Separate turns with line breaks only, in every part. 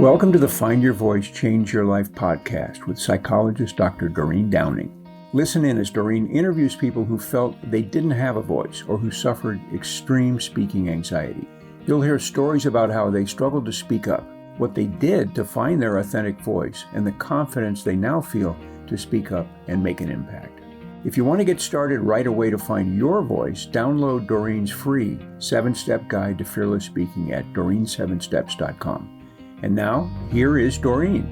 Welcome to the Find Your Voice, Change Your Life podcast with psychologist Dr. Doreen Downing. Listen in as Doreen interviews people who felt they didn't have a voice or who suffered extreme speaking anxiety. You'll hear stories about how they struggled to speak up, what they did to find their authentic voice, and the confidence they now feel to speak up and make an impact. If you want to get started right away to find your voice, download Doreen's free 7-step guide to fearless speaking at doreen7steps.com. And now, here is Doreen.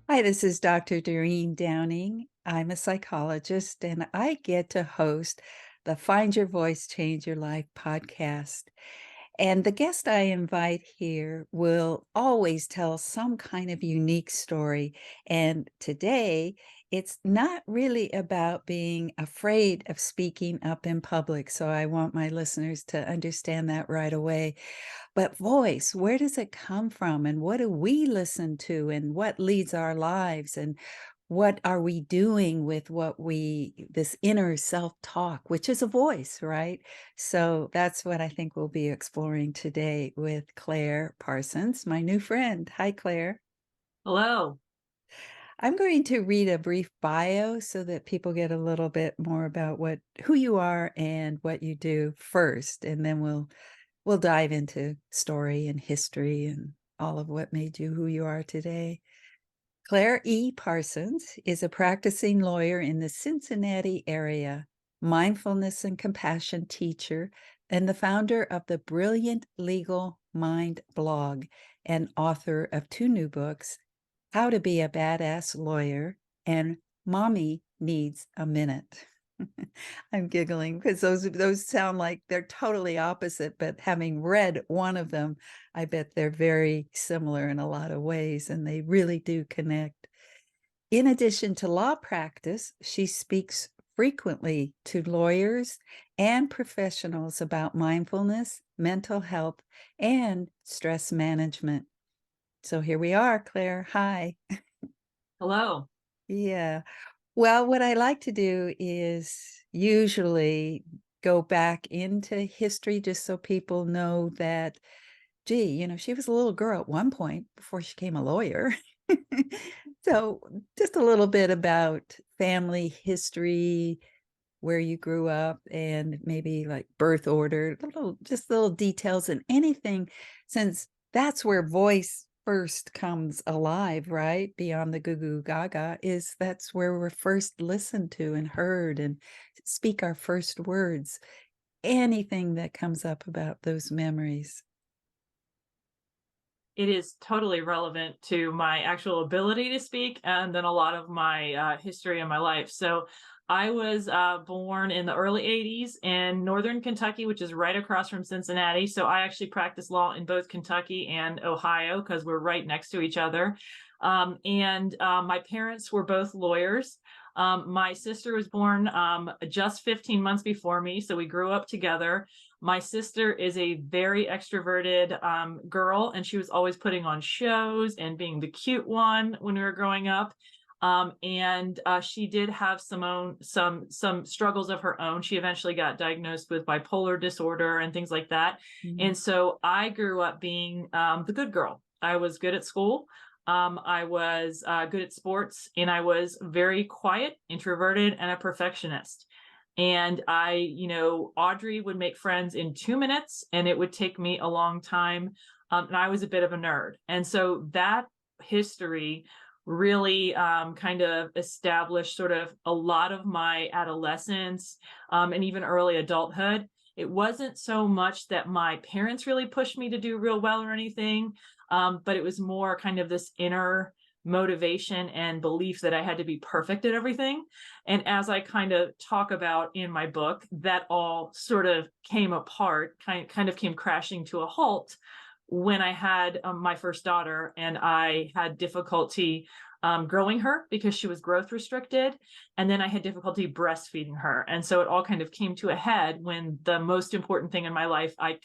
Hi, this is Dr. Doreen Downing. I'm a psychologist, and I get to host the Find Your Voice, Change Your Life podcast. And the guest I invite here will always tell some kind of unique story. And today, it's not really about being afraid of speaking up in public. So I want my listeners to understand that right away. But voice, where does it come from? And what do we listen to? And what leads our lives? And what are we doing with this inner self-talk, which is a voice, right? So that's what I think we'll be exploring today with Claire Parsons, my new friend. Hi, Claire.
Hello.
I'm going to read a brief bio so that people get a little bit more about who you are and what you do first, and then we'll dive into story and history and all of what made you who you are today. Claire E. Parsons is a practicing lawyer in the Cincinnati area, mindfulness and compassion teacher, and the founder of the Brilliant Legal Mind blog and author of 2 new books, How to Be a Badass Lawyer and Mommy Needs a Minute. I'm giggling because those sound like they're totally opposite, but having read one of them, I bet they're very similar in a lot of ways, and they really do connect. In addition to law practice, she speaks frequently to lawyers and professionals about mindfulness, mental health, and stress management. So here we are, Claire. Hi.
Hello.
Yeah. Well, what I like to do is usually go back into history just so people know that, gee, she was a little girl at one point before she became a lawyer. So just a little bit about family history, where you grew up, and maybe like birth order, just little details and anything, since that's where voice first comes alive, right? Beyond the goo goo gaga, that's where we're first listened to and heard and speak our first words. Anything that comes up about those memories.
It is totally relevant to my actual ability to speak and then a lot of my history in my life. So I was born in the early 80s in northern Kentucky, which is right across from Cincinnati. So I actually practice law in both Kentucky and Ohio because we're right next to each other. My parents were both lawyers. My sister was born just 15 months before me, so we grew up together. My sister is a very extroverted girl, and she was always putting on shows and being the cute one when we were growing up. She did have some struggles of her own. She eventually got diagnosed with bipolar disorder and things like that.
Mhm.
And so I grew up being the good girl. I was good at school. I was good at sports, and I was very quiet, introverted, and a perfectionist. And Audrey would make friends in 2 minutes, and it would take me a long time. And I was a bit of a nerd. And so that history really kind of established sort of a lot of my adolescence and even early adulthood. It wasn't so much that my parents really pushed me to do real well or anything, but it was more kind of this inner motivation and belief that I had to be perfect at everything. And as I kind of talk about in my book, that all sort of came apart, kind of came crashing to a halt when I had my first daughter, and I had difficulty growing her because she was growth restricted. And then I had difficulty breastfeeding her. And so it all kind of came to a head when the most important thing in my life, I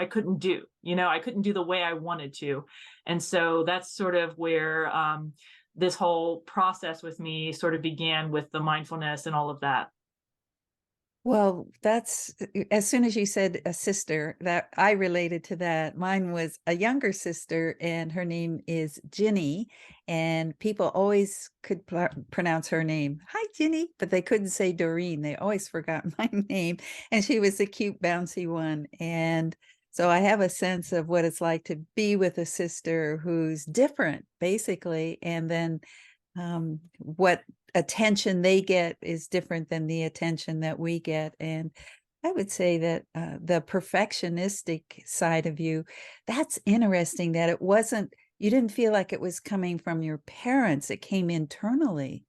couldn't do, I couldn't do the way I wanted to. And so that's sort of where this whole process with me sort of began with the mindfulness and all of that.
Well, that's as soon as you said a sister, that I related to that. Mine was a younger sister, and her name is Ginny, and people always could pronounce her name. Hi, Ginny, but they couldn't say Doreen. They always forgot my name, and she was the cute, bouncy one. And so I have a sense of what it's like to be with a sister who's different, basically, and then what attention they get is different than the attention that we get. And I would say that the perfectionistic side of you, that's interesting that it wasn't, you didn't feel like it was coming from your parents, it came internally.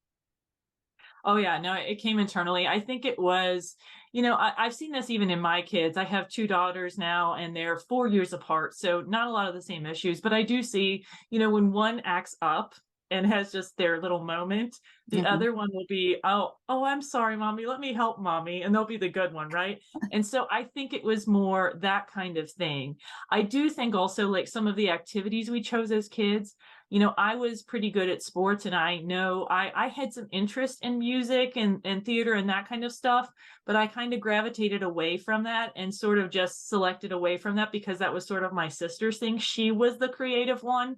Oh yeah, no, it came internally. I think it was, I've seen this even in my kids. I have two daughters now and they're 4 years apart. So not a lot of the same issues, but I do see, when one acts up and has just their little moment, the
Mhm.
other one will be, oh, I'm sorry, mommy, let me help mommy. And they'll be the good one, right? And so I think it was more that kind of thing. I do think also like some of the activities we chose as kids, I was pretty good at sports, and I know I had some interest in music and theater and that kind of stuff, but I kind of gravitated away from that and sort of just selected away from that because that was sort of my sister's thing. She was the creative one.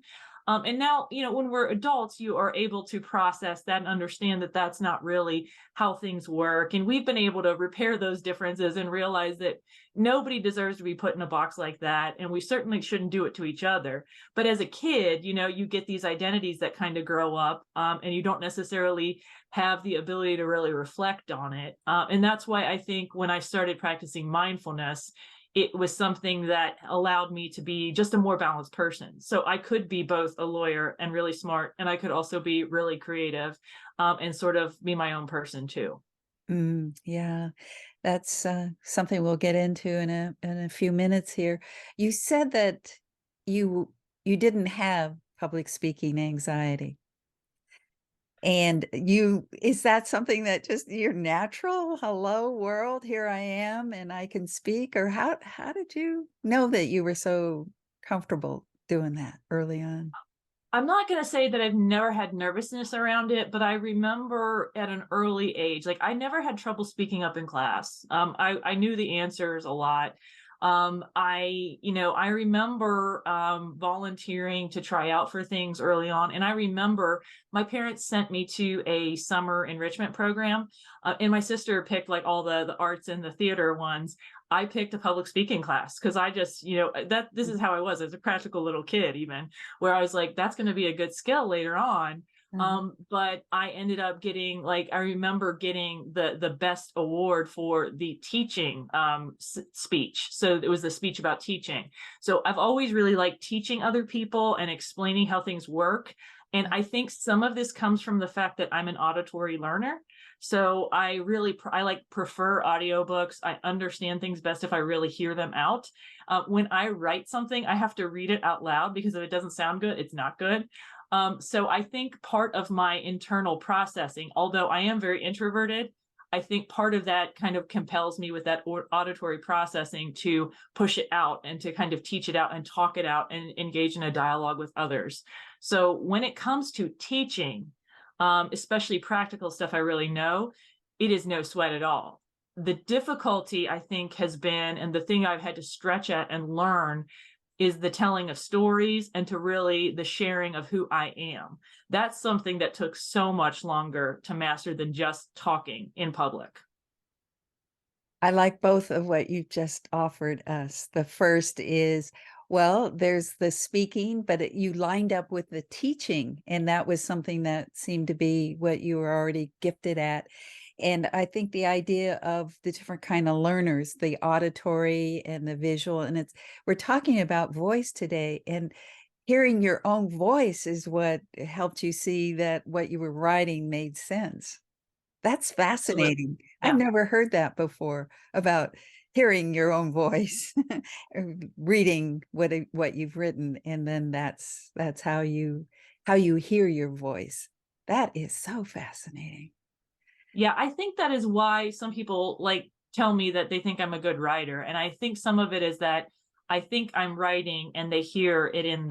And now, when we're adults, you are able to process that and understand that that's not really how things work. And we've been able to repair those differences and realize that nobody deserves to be put in a box like that. And we certainly shouldn't do it to each other. But as a kid, you get these identities that kind of grow up, and you don't necessarily have the ability to really reflect on it. And that's why I think when I started practicing mindfulness, it was something that allowed me to be just a more balanced person. So I could be both a lawyer and really smart, and I could also be really creative, and sort of be my own person too.
Yeah, that's something we'll get into in a few minutes here. You said that you didn't have public speaking anxiety. And you is that something that just your natural, "Hello, world, here I am, and I can speak," or how did you know that you were so comfortable doing that early on?
I'm not going to say that I've never had nervousness around it, but I remember at an early age, like I never had trouble speaking up in class. I knew the answers a lot. I remember volunteering to try out for things early on, and I remember my parents sent me to a summer enrichment program, and my sister picked like all the arts and the theater ones. I picked a public speaking class because I just, that this is how I was as a practical little kid, even where I was like, that's going to be a good skill later on.
Mhm.
But I ended up getting like I remember getting the best award for the teaching speech. So it was the speech about teaching. So I've always really liked teaching other people and explaining how things work. And I think some of this comes from the fact that I'm an auditory learner. So I really I like prefer audiobooks. I understand things best if I really hear them out. When I write something, I have to read it out loud because if it doesn't sound good, it's not good. So I think part of my internal processing, although I am very introverted, I think part of that kind of compels me with that auditory processing to push it out and to kind of teach it out and talk it out and engage in a dialogue with others. So when it comes to teaching, especially practical stuff I really know, it is no sweat at all. The difficulty, I think, has been, and the thing I've had to stretch at and learn is the telling of stories and to really the sharing of who I am. That's something that took so much longer to master than just talking in public.
I like both of what you just offered us. The first is, well, there's the speaking, but you lined up with the teaching, and that was something that seemed to be what you were already gifted at. And I think the idea of the different kind of learners, the auditory and the visual, and we're talking about voice today, and hearing your own voice is what helped you see that what you were writing made sense. That's
Absolutely.
fascinating. I've
Yeah.
never heard that before about hearing your own voice, or reading what you've written, and then that's how you hear your voice. That is so fascinating.
Yeah, I think that is why some people like tell me that they think I'm a good writer. And I think some of it is that I think I'm writing and they hear it in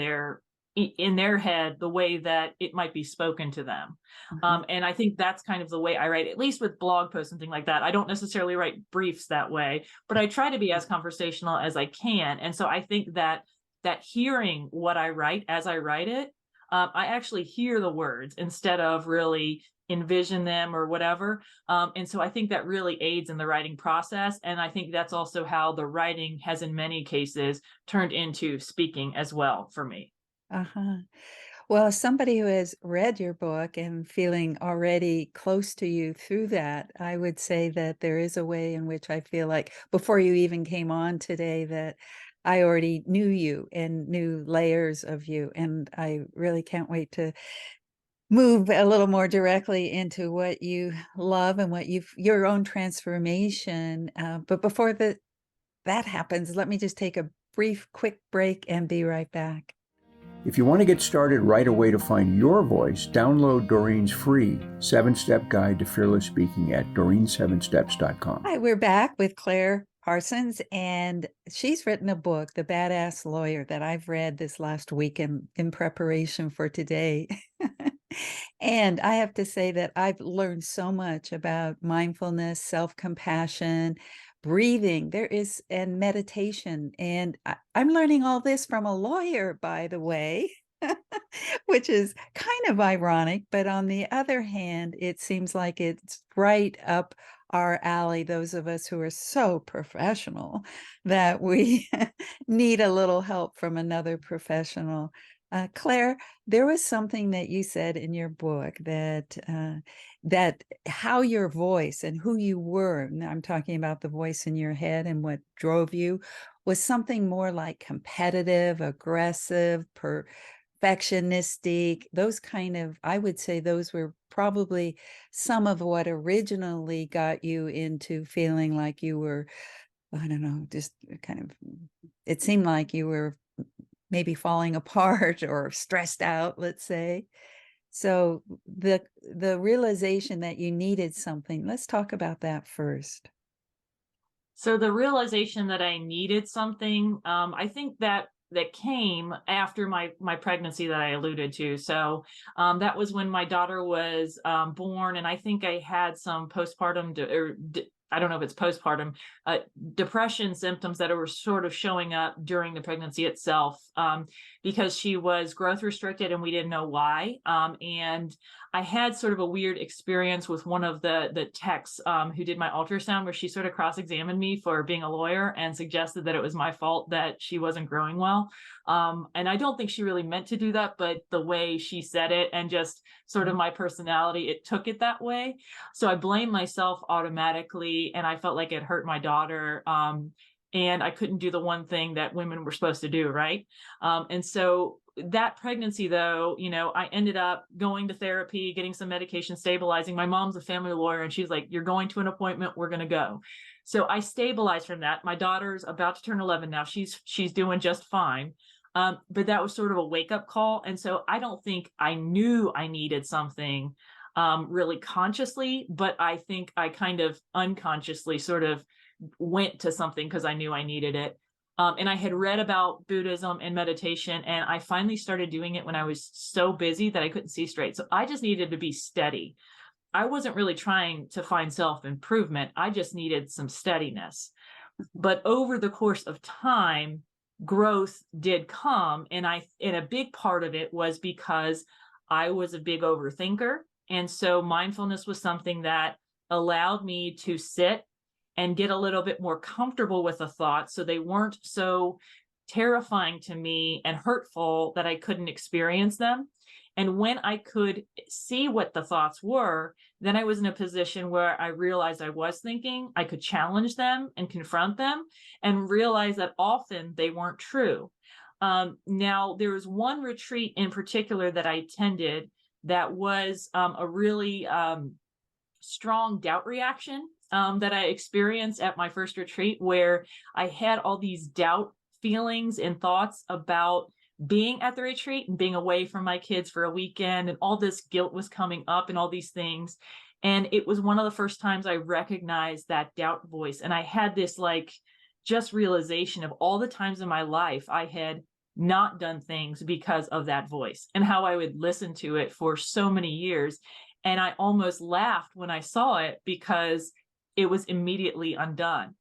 in their head the way that it might be spoken to them.
Uh-huh.
And I think that's kind of the way I write, at least with blog posts and things like that. I don't necessarily write briefs that way, but I try to be as conversational as I can. And so I think that hearing what I write as I write it, I actually hear the words instead of really envision them or whatever. And so I think that really aids in the writing process. And I think that's also how the writing has in many cases turned into speaking as well for me.
Uh-huh. Well, as somebody who has read your book and feeling already close to you through that, I would say that there is a way in which I feel like before you even came on today that I already knew you and knew layers of you. And I really can't wait to move a little more directly into what you love and what your own transformation. But before that happens, let me just take a brief, quick break and be right back.
If you want to get started right away to find your voice, download Doreen's free 7-step guide to fearless speaking at doreen7steps.com.
Hi, we're back with Claire Parsons, and she's written a book, The Badass Lawyer, that I've read this last week in preparation for today. And I have to say that I've learned so much about mindfulness, self-compassion, breathing, and meditation. And I'm learning all this from a lawyer, by the way, which is kind of ironic. But on the other hand, it seems like it's right up our alley, those of us who are so professional that we need a little help from another professional. Claire, there was something that you said in your book that how your voice and who you were, and I'm talking about the voice in your head and what drove you, was something more like competitive, aggressive, perfectionistic, those kind of, I would say those were probably some of what originally got you into feeling like you were, I don't know, just kind of, it seemed like you were maybe falling apart or stressed out, let's say. So the realization that you needed something, let's talk about that first.
So the realization that I needed something, I think that came after my pregnancy that I alluded to. So that was when my daughter was born, and I think I had some postpartum I don't know if it's postpartum depression symptoms that were sort of showing up during the pregnancy itself, because she was growth restricted and we didn't know why. And I had sort of a weird experience with one of the techs who did my ultrasound, where she sort of cross-examined me for being a lawyer and suggested that it was my fault that she wasn't growing well. And I don't think she really meant to do that, but the way she said it and just sort of my personality, it took it that way. So I blamed myself automatically, and I felt like it hurt my daughter. And I couldn't do the one thing that women were supposed to do, right? And so that pregnancy, though, I ended up going to therapy, getting some medication, stabilizing. My mom's a family lawyer, and she's like, "You're going to an appointment, we're going to go." So I stabilized from that. My daughter's about to turn 11 now. She's doing just fine. But that was sort of a wake-up call. And so I don't think I knew I needed something really consciously, but I think I kind of unconsciously sort of went to something because I knew I needed it. And I had read about Buddhism and meditation, and I finally started doing it when I was so busy that I couldn't see straight. So I just needed to be steady. I wasn't really trying to find self-improvement. I just needed some steadiness. But over the course of time, growth did come. And a big part of it was because I was a big overthinker. And so mindfulness was something that allowed me to sit and get a little bit more comfortable with the thoughts, so they weren't so terrifying to me and hurtful that I couldn't experience them. And when I could see what the thoughts were, then I was in a position where I realized I was thinking, I could challenge them and confront them and realize that often they weren't true. Now, there was one retreat in particular that I attended that was a really strong doubt reaction that I experienced at my first retreat, where I had all these doubt feelings and thoughts about being at the retreat and being away from my kids for a weekend, and all this guilt was coming up and all these things. And it was one of the first times I recognized that doubt voice. And I had this just realization of all the times in my life I had not done things because of that voice, and how I would listen to it for so many years. And I almost laughed when I saw it because it was immediately undone.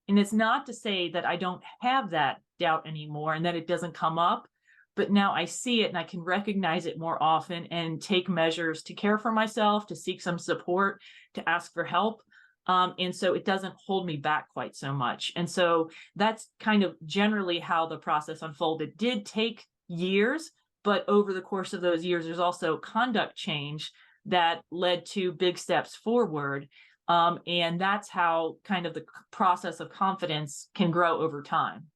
And it's not to say that I don't have that doubt anymore and that it doesn't come up, but now I see it and I can recognize it more often and take measures to care for myself, to seek some support, to ask for help. And so it doesn't hold me back quite so much. And so that's kind of generally how the process unfolded. It did take years, but over the course of those years, there's also conduct change that led to big steps forward. And that's how kind of the process of confidence can grow over time.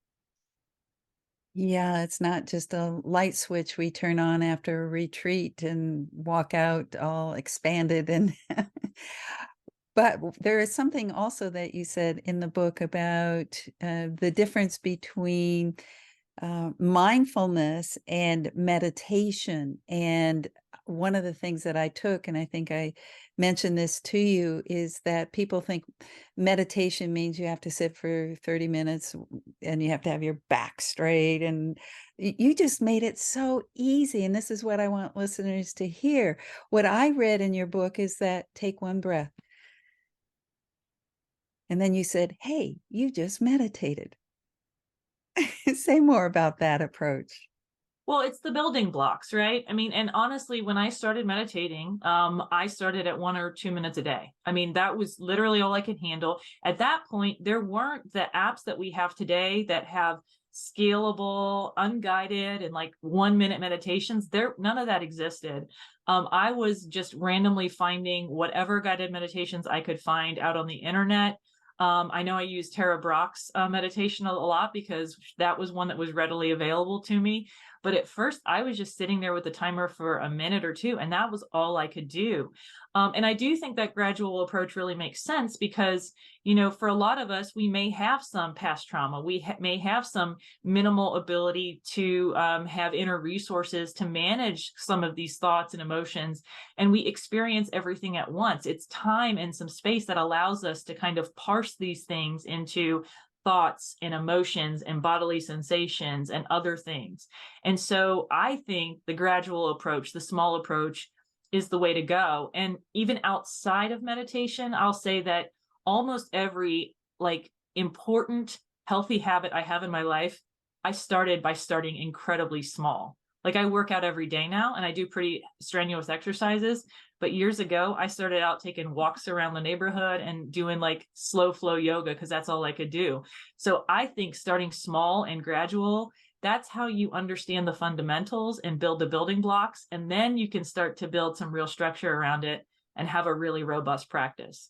Yeah, it's not just a light switch we turn on after a retreat and walk out all expanded and but there is something also that you said in the book about the difference between mindfulness and meditation. And one of the things that I took, and I think I mentioned this to you, is that people think meditation means you have to sit for 30 minutes and you have to have your back straight. And you just made it so easy. And this is what I want listeners to hear. What I read in your book is that take one breath. And then you said, hey, you just meditated. Say more about that approach.
Well, it's the building blocks, right? I mean, and honestly, when I started meditating, I started at 1 or 2 minutes a day. I mean, that was literally all I could handle. At that point, there weren't the apps that we have today that have scalable, unguided, and like 1 minute meditations. None of that existed. I was just randomly finding whatever guided meditations I could find out on the internet. I know I used Tara Brach's meditation a lot because that was one that was readily available to me. But at first, I was just sitting there with the timer for a minute or two, and that was all I could do. And I do think that gradual approach really makes sense because, for a lot of us, we may have some past trauma. We may have some minimal ability to have inner resources to manage some of these thoughts and emotions. And we experience everything at once. It's time and some space that allows us to kind of parse these things into thoughts and emotions and bodily sensations and other things. And so I think the gradual approach, the small approach, is the way to go. And even outside of meditation, I'll say that almost every important healthy habit I have in my life, I started by starting incredibly small. Like I work out every day now and I do pretty strenuous exercises. But years ago, I started out taking walks around the neighborhood and doing like slow flow yoga because that's all I could do. So I think starting small and gradual, that's how you understand the fundamentals and build the building blocks. And then you can start to build some real structure around it and have a really robust practice.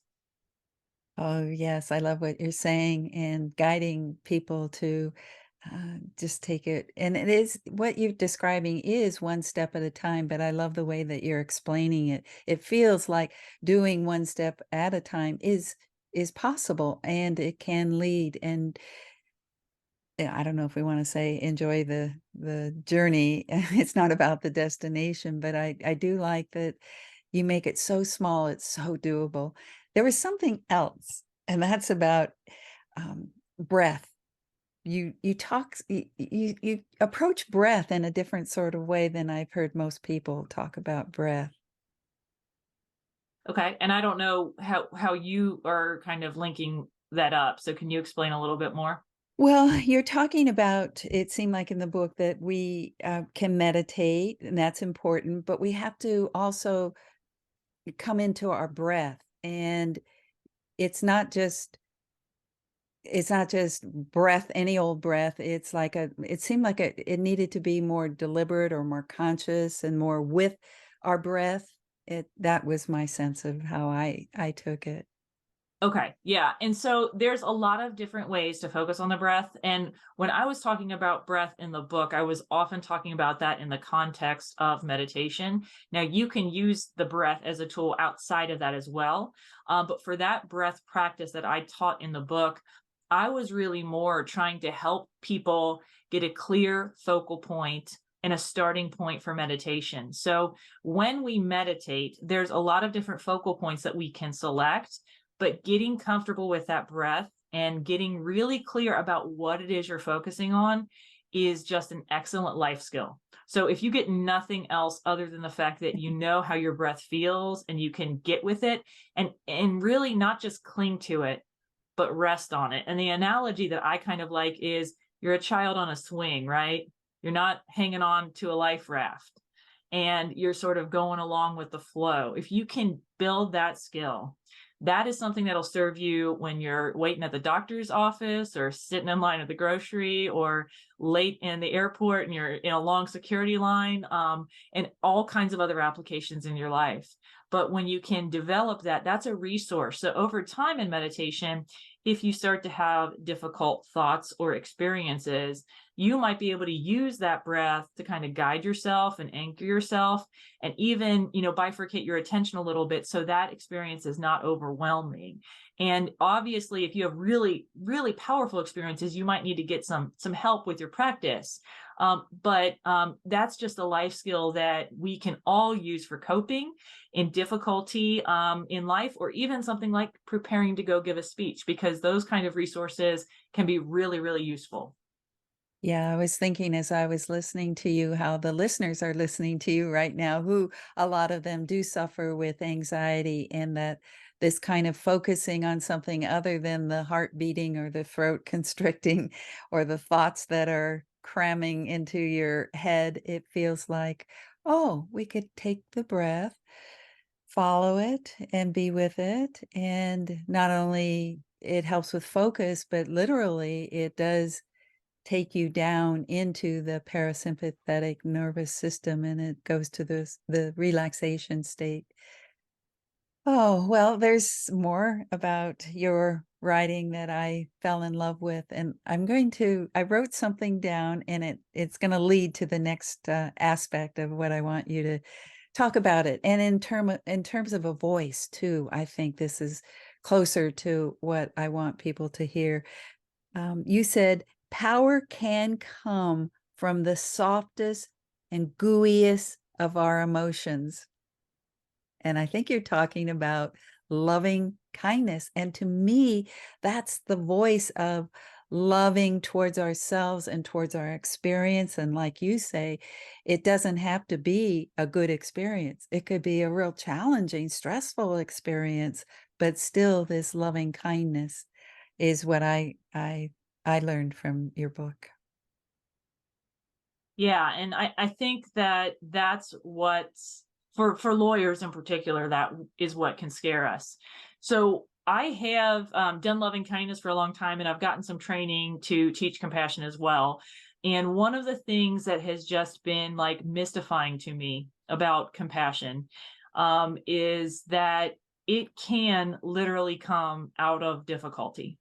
Oh, yes. I love what you're saying and guiding people to just take it. And it is what you're describing is one step at a time, but I love the way that you're explaining it. It feels like doing one step at a time is possible and it can lead. And yeah, I don't know if we want to say enjoy the journey. It's not about the destination, but I do like that you make it so small, it's so doable. There was something else, and that's about breath. You approach breath in a different sort of way than I've heard most people talk about breath.
Okay. And I don't know how you are kind of linking that up. So can you explain a little bit more?
Well, you're talking about, it seemed like in the book that we can meditate, and that's important, but we have to also come into our breath. And it's not just breath, any old breath. It seemed like it needed to be more deliberate or more conscious and more with our breath. That was my sense of how I took it.
Okay. Yeah. And so there's a lot of different ways to focus on the breath. And when I was talking about breath in the book, I was often talking about that in the context of meditation. Now, you can use the breath as a tool outside of that as well. But for that breath practice that I taught in the book, I was really more trying to help people get a clear focal point and a starting point for meditation. So when we meditate, there's a lot of different focal points that we can select. But getting comfortable with that breath and getting really clear about what it is you're focusing on is just an excellent life skill. So if you get nothing else other than the fact that you know how your breath feels and you can get with it and really not just cling to it, but rest on it. And the analogy that I kind of like is you're a child on a swing, right? You're not hanging on to a life raft and you're sort of going along with the flow. If you can build that skill, that is something that'll serve you when you're waiting at the doctor's office or sitting in line at the grocery or late in the airport and you're in a long security line, and all kinds of other applications in your life. But when you can develop that, that's a resource. So over time in meditation, if you start to have difficult thoughts or experiences, you might be able to use that breath to kind of guide yourself and anchor yourself and even, bifurcate your attention a little bit so that experience is not overwhelming. And obviously, if you have really, really powerful experiences, you might need to get some help with your practice. But that's just a life skill that we can all use for coping in difficulty in life, or even something like preparing to go give a speech, because those kind of resources can be really, really useful.
Yeah, I was thinking as I was listening to you how the listeners are listening to you right now, who a lot of them do suffer with anxiety, and that this kind of focusing on something other than the heart beating or the throat constricting or the thoughts that are cramming into your head, it feels like, oh, we could take the breath, follow it, and be with it. And not only it helps with focus, but literally it does take you down into the parasympathetic nervous system, and it goes to the relaxation state. Oh, well, there's more about your writing that I fell in love with, and I wrote something down, and it's going to lead to the next aspect of what I want you to talk about it. And in terms of a voice too, I think this is closer to what I want people to hear. You said power can come from the softest and gooeyest of our emotions. And I think you're talking about loving kindness. And to me, that's the voice of loving towards ourselves and towards our experience. And like you say, it doesn't have to be a good experience. It could be a real challenging, stressful experience, but still this loving kindness is what I learned from your book.
Yeah, and I think that that's what's for lawyers in particular, that is what can scare us. So I have done loving kindness for a long time, and I've gotten some training to teach compassion as well. And one of the things that has just been like mystifying to me about compassion is that it can literally come out of difficulty.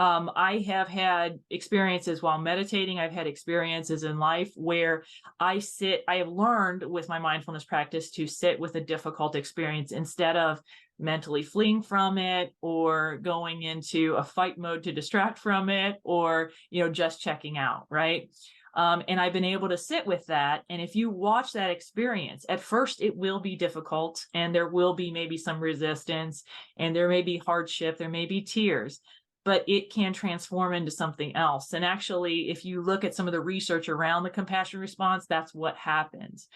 I have had experiences while meditating. I've had experiences in life where I have learned with my mindfulness practice to sit with a difficult experience instead of mentally fleeing from it or going into a fight mode to distract from it, or, just checking out. Right. And I've been able to sit with that. And if you watch that experience, at first it will be difficult and there will be maybe some resistance and there may be hardship, there may be tears, but it can transform into something else. And actually, if you look at some of the research around the compassion response, that's what happens.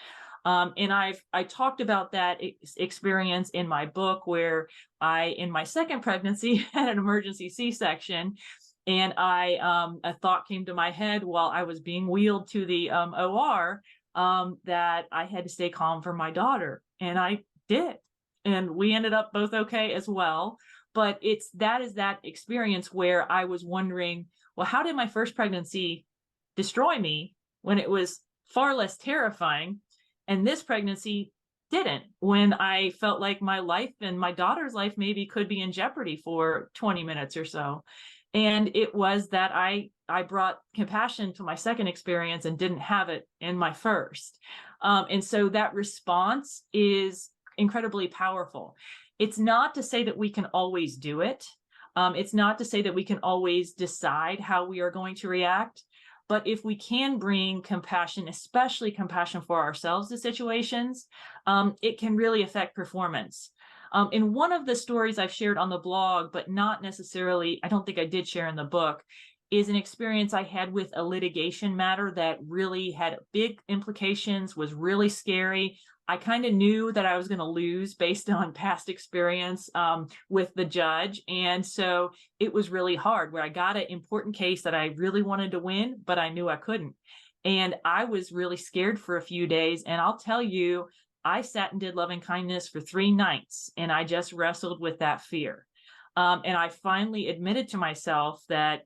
And I talked about that experience in my book, where in my second pregnancy, had an emergency C-section. And a thought came to my head while I was being wheeled to the OR, that I had to stay calm for my daughter. And I did. And we ended up both okay as well. But that is that experience where I was wondering, well, how did my first pregnancy destroy me when it was far less terrifying? And this pregnancy didn't, when I felt like my life and my daughter's life maybe could be in jeopardy for 20 minutes or so. And it was that I brought compassion to my second experience and didn't have it in my first. And so that response is incredibly powerful. It's not to say that we can always do it. It's not to say that we can always decide how we are going to react. But if we can bring compassion, especially compassion for ourselves to situations, it can really affect performance. In one of the stories I've shared on the blog, but not necessarily, I don't think I did share in the book, is an experience I had with a litigation matter that really had big implications, was really scary. I kind of knew that I was going to lose based on past experience with the judge. And so it was really hard, where I got an important case that I really wanted to win, but I knew I couldn't. And I was really scared for a few days. And I'll tell you, I sat and did loving kindness for 3 nights, and I just wrestled with that fear. And I finally admitted to myself that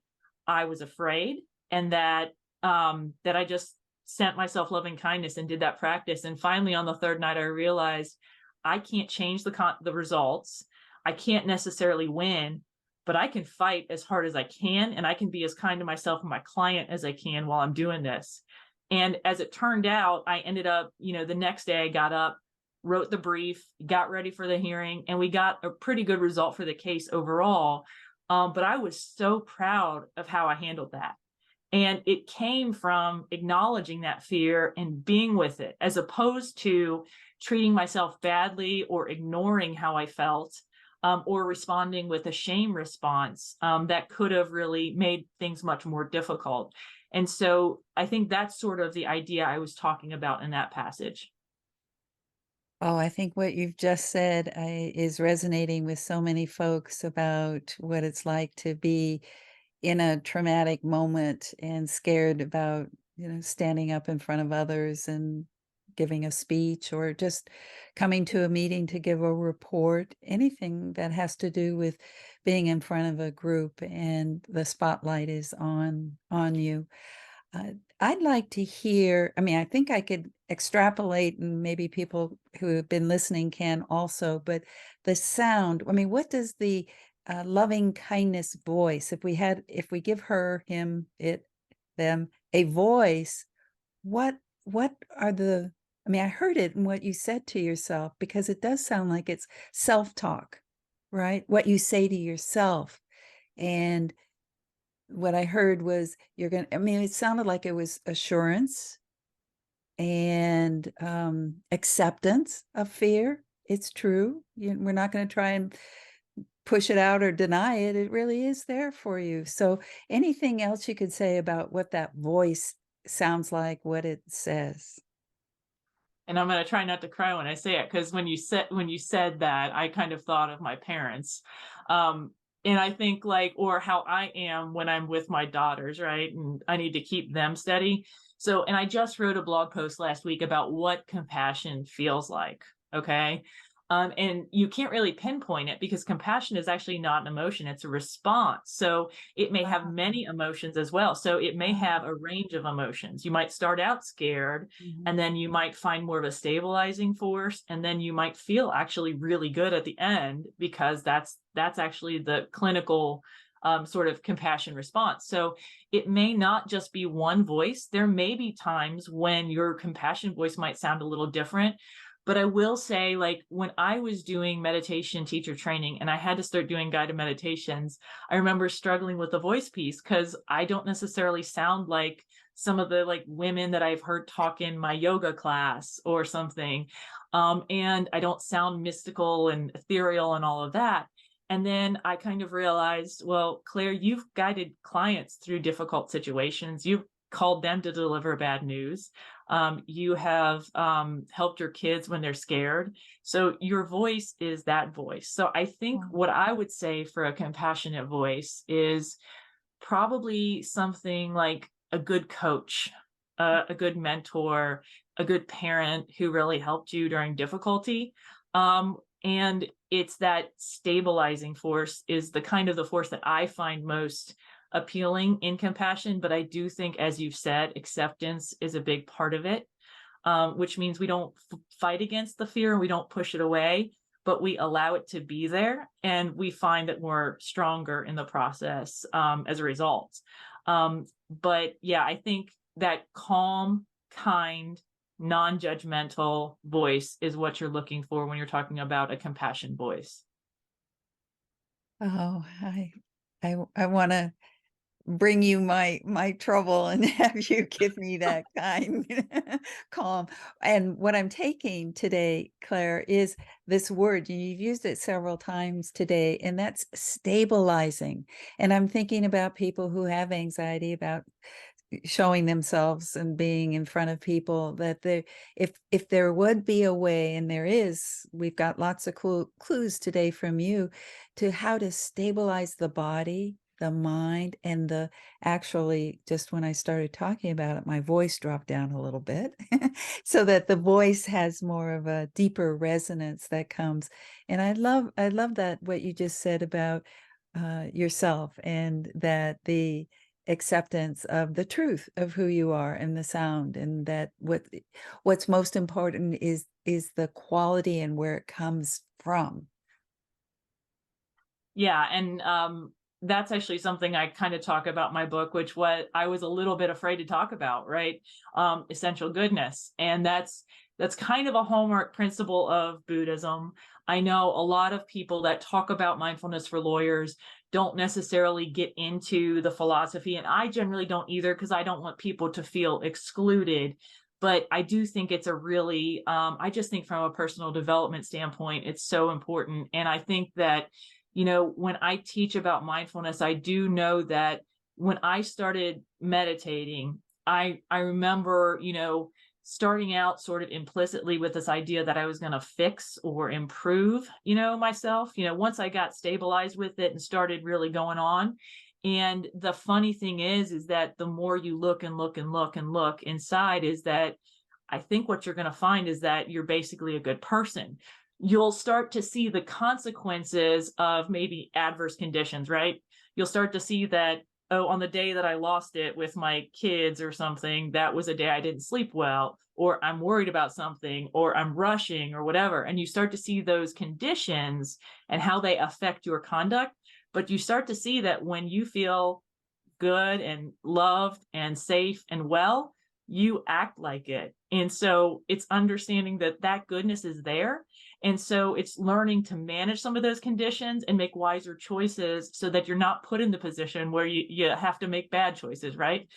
I was afraid, and that that I just sent myself loving kindness and did that practice. And finally, on the 3rd night, I realized I can't change the results. I can't necessarily win, but I can fight as hard as I can, and I can be as kind to myself and my client as I can while I'm doing this. And as it turned out, I ended up, the next day I got up, wrote the brief, got ready for the hearing, and we got a pretty good result for the case overall. But I was so proud of how I handled that. And it came from acknowledging that fear and being with it, as opposed to treating myself badly or ignoring how I felt, or responding with a shame response that could have really made things much more difficult. And so I think that's sort of the idea I was talking about in that passage.
Oh, I think what you've just said is resonating with so many folks about what it's like to be in a traumatic moment and scared about, standing up in front of others and giving a speech, or just coming to a meeting to give a report, anything that has to do with being in front of a group and the spotlight is on you. Uh, I'd like to hear, I mean, I think I could extrapolate, and maybe people who have been listening can also, but the sound, I mean, what does the loving kindness voice, if we give her, him, them a voice, what are I mean, I heard it in what you said to yourself, because it does sound like it's self-talk, right? What you say to yourself. And what I heard was I mean, it sounded like it was assurance and acceptance of fear. It's true. We're not going to try and push it out or deny it. It really is there for you. So anything else you could say about what that voice sounds like, what it says?
And I'm going to try not to cry when I say it, because when you said that, I kind of thought of my parents. And I think, like, or how I am when I'm with my daughters, right? And I need to keep them steady. So, and I just wrote a blog post last week about what compassion feels like. Okay. And you can't really pinpoint it, because compassion is actually not an emotion, it's a response. So it may have many emotions as well. So it may have a range of emotions. You might start out scared, and then you might find more of a stabilizing force, and then you might feel actually really good at the end, because that's actually the clinical sort of compassion response. So it may not just be one voice. There may be times when your compassion voice might sound a little different. But I will say, like, when I was doing meditation teacher training and I had to start doing guided meditations, I remember struggling with the voice piece, because I don't necessarily sound like some of the, like, women that I've heard talk in my yoga class or something. And I don't sound mystical and ethereal and all of that. And then I kind of realized, well, Claire, you've guided clients through difficult situations. You've called them to deliver bad news. You have helped your kids when they're scared. So your voice is that voice. So I think what I would say for a compassionate voice is probably something like a good coach, a good mentor, a good parent who really helped you during difficulty. And it's that stabilizing force is the kind of the force that I find most appealing in compassion. But I do think, as you've said, acceptance is a big part of it, which means we don't fight against the fear and we don't push it away, but we allow it to be there. And we find that we're stronger in the process as a result. But yeah, I think that calm, kind, non-judgmental voice is what you're looking for when you're talking about a compassion voice.
Oh, I want to bring you my trouble and have you give me that kind calm. And what I'm taking today, Claire, is this word. You've used it several times today, and that's stabilizing. And I'm thinking about people who have anxiety about showing themselves and being in front of people, that if there would be a way, and there is, we've got lots of clues today from you to how to stabilize the body, the mind, and the actually, just when I started talking about it, my voice dropped down a little bit so that the voice has more of a deeper resonance that comes. And I love that what you just said about yourself, and that the acceptance of the truth of who you are and the sound, and that what's most important is the quality and where it comes from.
Yeah, and that's actually something I kind of talk about in my book, which what I was a little bit afraid to talk about, right? Essential goodness. And that's kind of a hallmark principle of Buddhism. I know a lot of people that talk about mindfulness for lawyers don't necessarily get into the philosophy, and I generally don't either, because I don't want people to feel excluded. But I do think it's a really, I just think from a personal development standpoint, it's so important. And I think that, when I teach about mindfulness, I do know that when I started meditating, I remember, starting out sort of implicitly with this idea that I was going to fix or improve, myself, once I got stabilized with it and started really going on. And the funny thing is that the more you look and look and look and look inside, is that I think what you're going to find is that you're basically a good person. You'll start to see the consequences of maybe adverse conditions, right? You'll start to see that, oh, on the day that I lost it with my kids or something, that was a day I didn't sleep well, or I'm worried about something, or I'm rushing, or whatever. And you start to see those conditions and how they affect your conduct. But you start to see that when you feel good and loved and safe and well, you act like it. And so it's understanding that that goodness is there. And so it's learning to manage some of those conditions and make wiser choices, so that you're not put in the position where you have to make bad choices, right?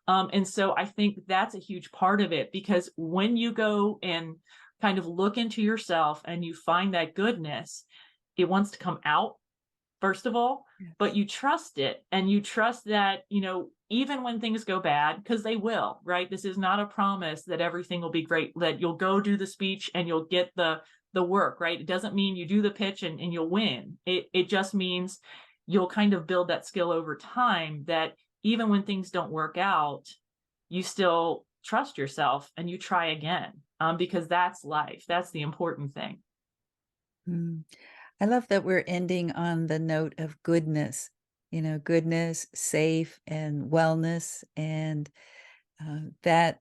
And so I think that's a huge part of it, because when you go and kind of look into yourself and you find that goodness, it wants to come out, first of all, but you trust it, and you trust that, even when things go bad, because they will, right? This is not a promise that everything will be great, that you'll go do the speech and you'll get the work, right? It doesn't mean you do the pitch and you'll win. It just means you'll kind of build that skill over time, that even when things don't work out, you still trust yourself and you try again, because that's life. That's the important thing.
Mm. I love that we're ending on the note of goodness, goodness, safe, and wellness. And that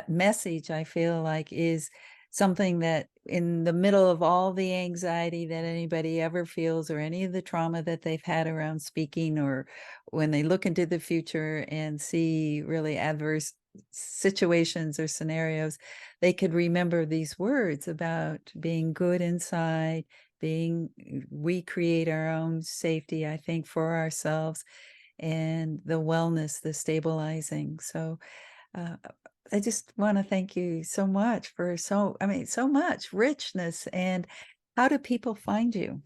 message, I feel like, is something that in the middle of all the anxiety that anybody ever feels, or any of the trauma that they've had around speaking, or when they look into the future and see really adverse situations or scenarios, they could remember these words about being good inside, we create our own safety, I think, for ourselves, and the wellness, the stabilizing. So uh, I just want to thank you so much for so much richness. And how do people find you?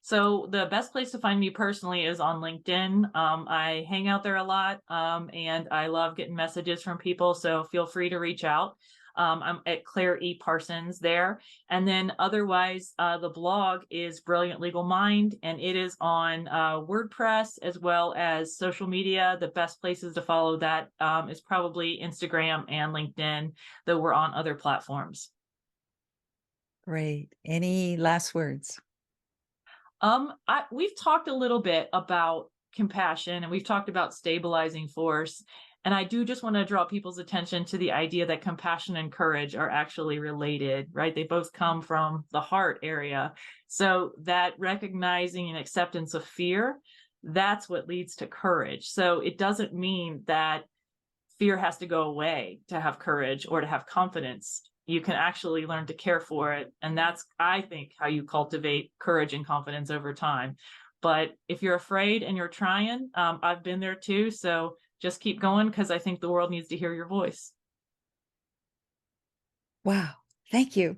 So the best place to find me personally is on LinkedIn. I hang out there a lot, and I love getting messages from people. So feel free to reach out. I'm at Claire E. Parsons there. And then otherwise, the blog is Brilliant Legal Mind, and it is on WordPress as well as social media. The best places to follow that is probably Instagram and LinkedIn, though we're on other platforms.
Great. Any last words?
We've talked a little bit about compassion, and we've talked about stabilizing force. And I do just want to draw people's attention to the idea that compassion and courage are actually related, right? They both come from the heart area. So that recognizing and acceptance of fear, that's what leads to courage. So it doesn't mean that fear has to go away to have courage or to have confidence. You can actually learn to care for it. And that's, I think, how you cultivate courage and confidence over time. But if you're afraid and you're trying, I've been there too. So just keep going, because I think the world needs to hear your voice.
Wow. Thank you.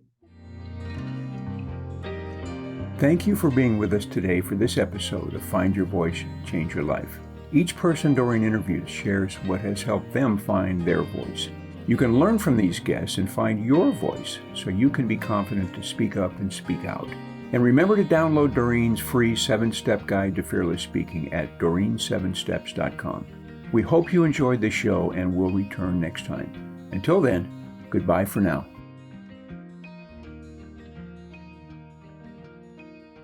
Thank you for being with us today for this episode of Find Your Voice, Change Your Life. Each person during interviews shares what has helped them find their voice. You can learn from these guests and find your voice so you can be confident to speak up and speak out. And remember to download Doreen's free 7-step guide to fearless speaking at doreen7steps.com. We hope you enjoyed the show and will return next time. Until then, goodbye for now.